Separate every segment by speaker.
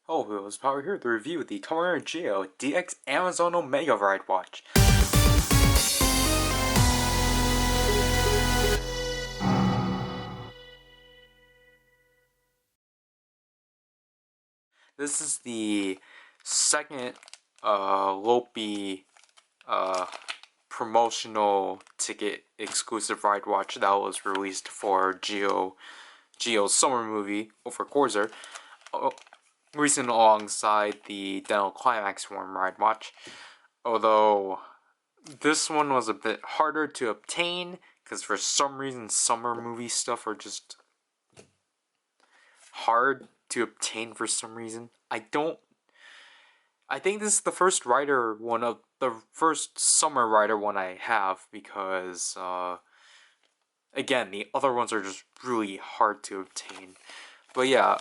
Speaker 1: Hello, it's Power here to review the PowerRider Geo DX Amazon Omega Ridewatch. This is the second Lopi promotional ticket exclusive Ridewatch that was released for Geo's summer movie over Corsair. Recent alongside the Dental Climax form Ridewatch, although this one was a bit harder to obtain because for some reason summer movie stuff are just hard to obtain for some reason. I think this is the first summer rider one I have because again, the other ones are just really hard to obtain. But yeah,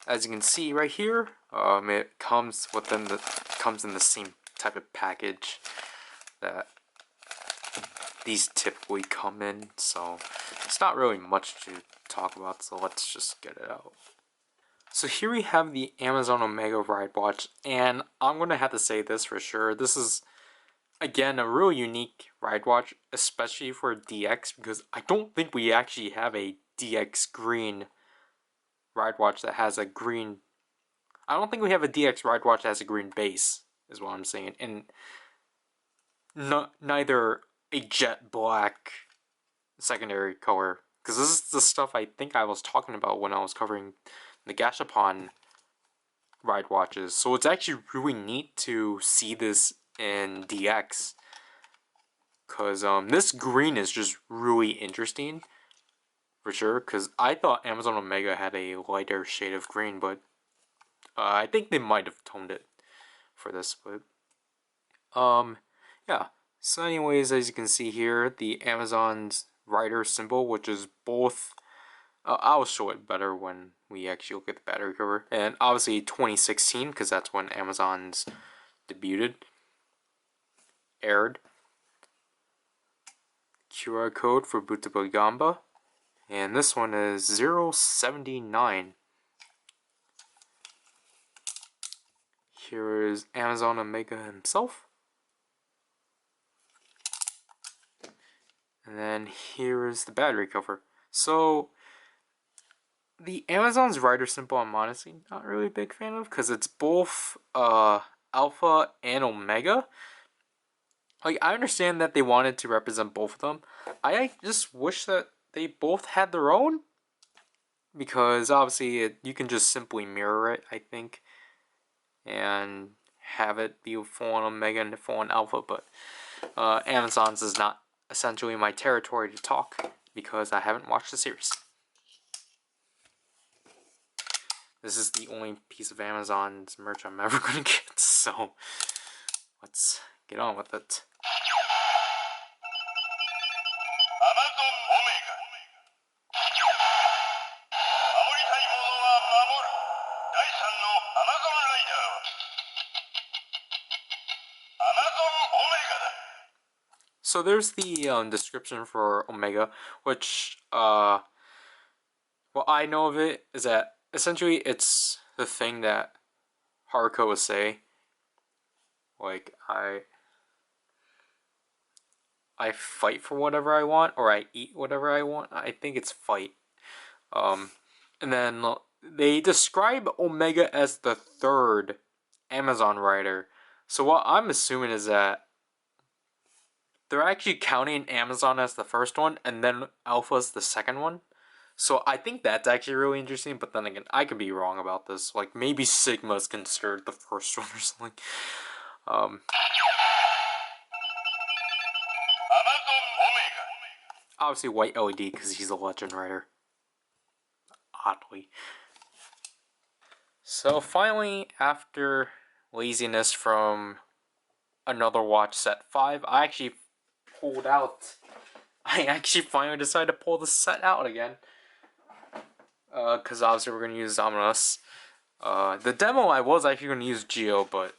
Speaker 1: as you can see right here, it comes in the same type of package that these typically come in, so it's not really much to talk about, so let's just get it out. So here we have the Amazon Omega Ridewatch, and I'm going to have to say this for sure. This is, again, a real unique Ridewatch, especially for DX, because I don't think we actually have a DX green Ridewatch that has a green... I don't think we have a DX Ridewatch that has a green base, is what I'm saying, and neither a jet black secondary color, because this is the stuff I think I was talking about when I was covering the Gashapon Ridewatches. So it's actually really neat to see this in DX, because this green is just really interesting for sure, because I thought Amazon Omega had a lighter shade of green, but I think they might have toned it for this, but yeah. So anyways, as you can see here, the Amazon's rider symbol, which is both, I'll show it better when we actually look at the battery cover, and obviously 2016, because that's when Amazon's aired. QR code for Bootable Gamba, and this one is 079. Here is Amazon Omega himself. And then here is the battery cover. So, the Amazon's rider symbol I'm honestly not really a big fan of, because it's both Alpha and Omega. Like, I understand that they wanted to represent both of them. I just wish that they both had their own, because obviously you can just simply mirror it, I think, and have it be full on Omega and full on Alpha, but Amazon's is not essentially my territory to talk because I haven't watched the series. This is the only piece of Amazon's merch I'm ever gonna get, so let's get on with it. So there's the description for Omega, which, what I know of it is that essentially it's the thing that Haruko would say, like, I fight for whatever I want, or I eat whatever I want. I think it's fight. And then they describe Omega as the third Amazon rider. So what I'm assuming is that they're actually counting Amazon as the first one, and then Alpha's the second one. So I think that's actually really interesting, but then again, I could be wrong about this. Like, maybe Sigma's considered the first one or something. Obviously white LED, because he's a legend rider. Oddly. So finally, after laziness from another watch set 5, I actually finally decided to pull the set out again. Because obviously we're going to use Ominous. The demo I was actually going to use Geo, but...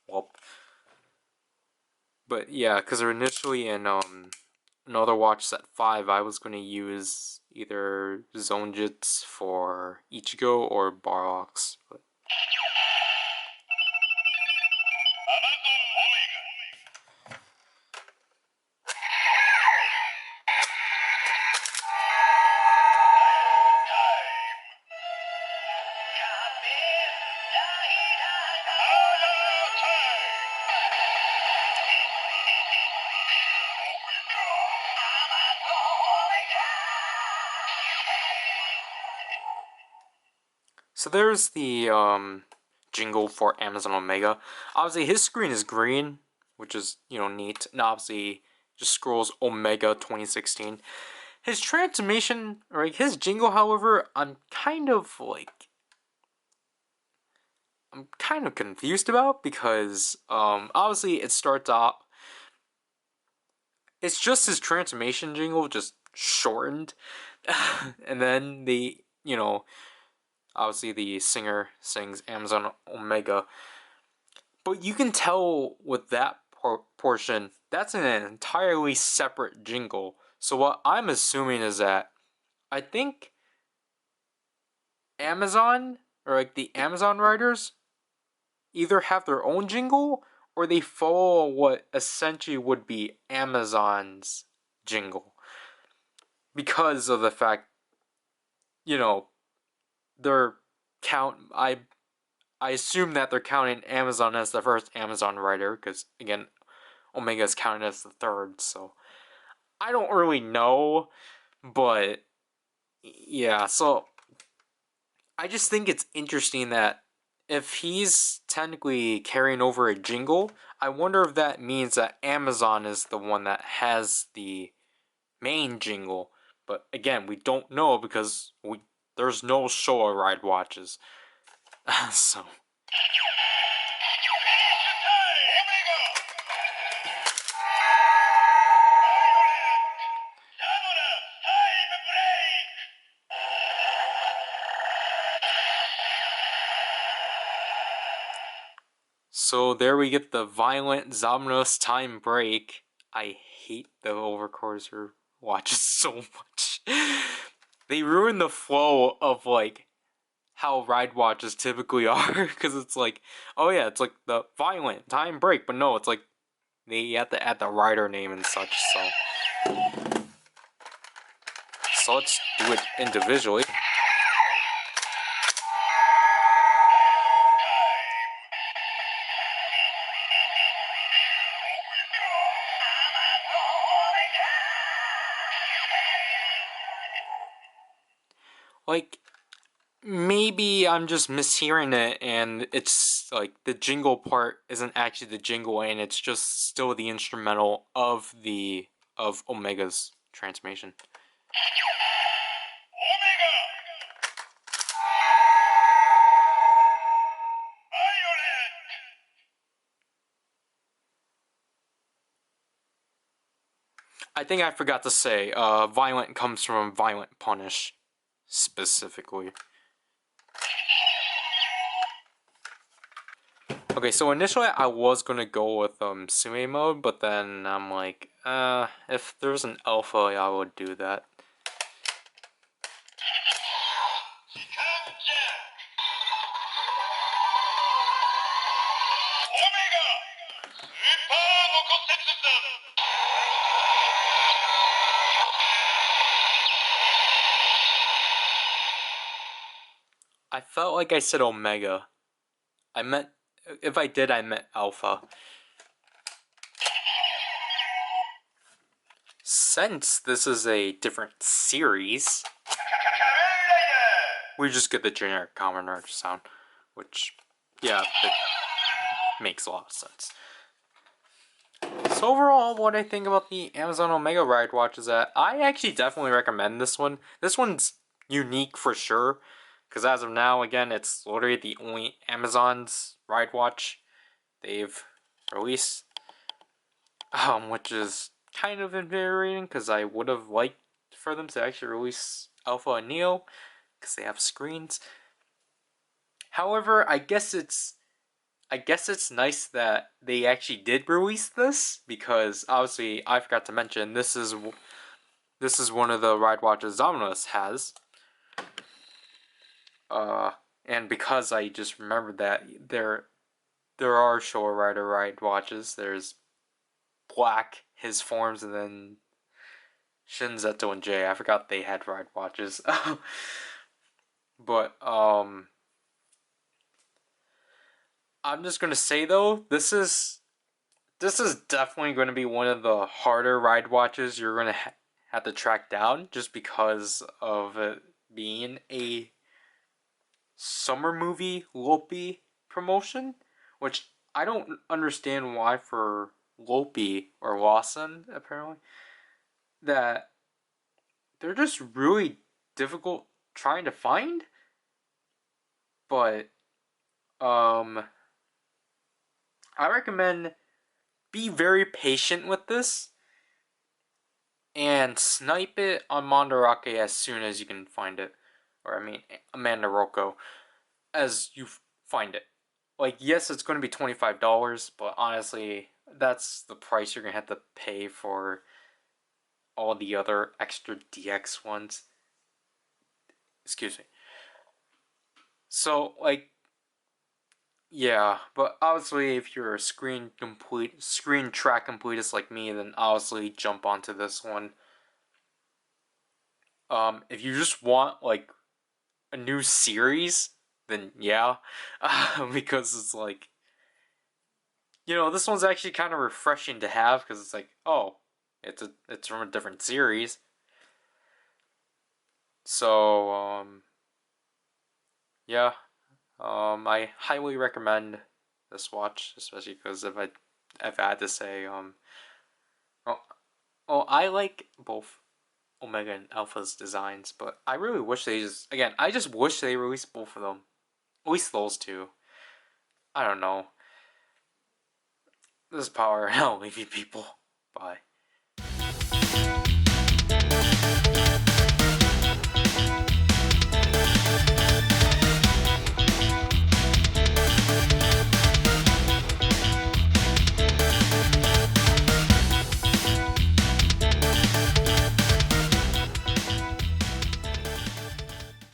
Speaker 1: well... But yeah, because initially in another watch set 5, I was going to use either Zonjits for Ichigo or Barox so there's the jingle for Amazon Omega. Obviously, his screen is green, which is, you know, neat. And obviously, just scrolls Omega 2016. His transformation, or like his jingle, however, I'm kind of confused about because obviously it starts off. It's just his transformation jingle, just shortened, and then obviously the singer sings Amazon Omega. But you can tell with that portion, that's an entirely separate jingle. So what I'm assuming is that I think Amazon, or like the Amazon writers, either have their own jingle or they follow what essentially would be Amazon's jingle. Because of the fact, you know, they're I assume that they're counting Amazon as the first Amazon writer, because again, Omega is counted as the third, so I don't really know, but yeah, so I just think it's interesting that if he's technically carrying over a jingle, I wonder if that means that Amazon is the one that has the main jingle. But again, we don't know because there's no show of Ridewatches. So. So there we get the violent Zomnos time break. I hate the overcourser watches so much. They ruin the flow of like how ride watches typically are, because it's like, oh yeah, it's like the violent time break, but no, it's like they have to add the rider name and such. So let's do it individually. Like, maybe I'm just mishearing it and it's like the jingle part isn't actually the jingle and it's just still the instrumental of Omega's transformation. I think I forgot to say, violent comes from violent punish, specifically. Okay, so initially I was gonna go with Sume mode, but then I'm like, if there's an alpha, I would do that. I felt like I said Omega. I meant, if I did, I meant Alpha. Since this is a different series, we just get the generic Kamen Rider sound, which, yeah, it makes a lot of sense. So overall, what I think about the Amazon Omega Ridewatch is that I actually definitely recommend this one. This one's unique for sure, because as of now, again, it's literally the only Amazon's Ridewatch they've released, which is kind of infuriating, because I would have liked for them to actually release Alpha and Neo, because they have screens. However, I guess it's nice that they actually did release this, because obviously I forgot to mention this is one of the ride watches Zomnos has. And because I just remembered that there are Showa Rider ride watches. There's Black, his forms, and then Shinzetto and Jay. I forgot they had ride watches. But I'm just gonna say though, this is definitely going to be one of the harder ride watches you're gonna have to track down, just because of it being a summer movie Lopi promotion, which I don't understand why for Lopi or Lawson apparently that they're just really difficult trying to find. But I recommend be very patient with this and snipe it on Mandarake as soon as you can find it. Or I mean Amanda Rocco as you find it. Like, yes, it's going to be $25, but honestly, that's the price you're going to have to pay for all the other extra DX ones. Excuse me. So, like, yeah, but obviously, if you're a screen track completist like me, then obviously jump onto this one. If you just want like a new series, then yeah, because it's like, this one's actually kind of refreshing to have because it's like, oh, it's from a different series. So yeah, I highly recommend this watch, especially because if I had to say well, I like both Omega and Alpha's designs, but I really wish I just wish they released both of them, at least those two. I don't know. This is Power. I'll leave you people. Bye.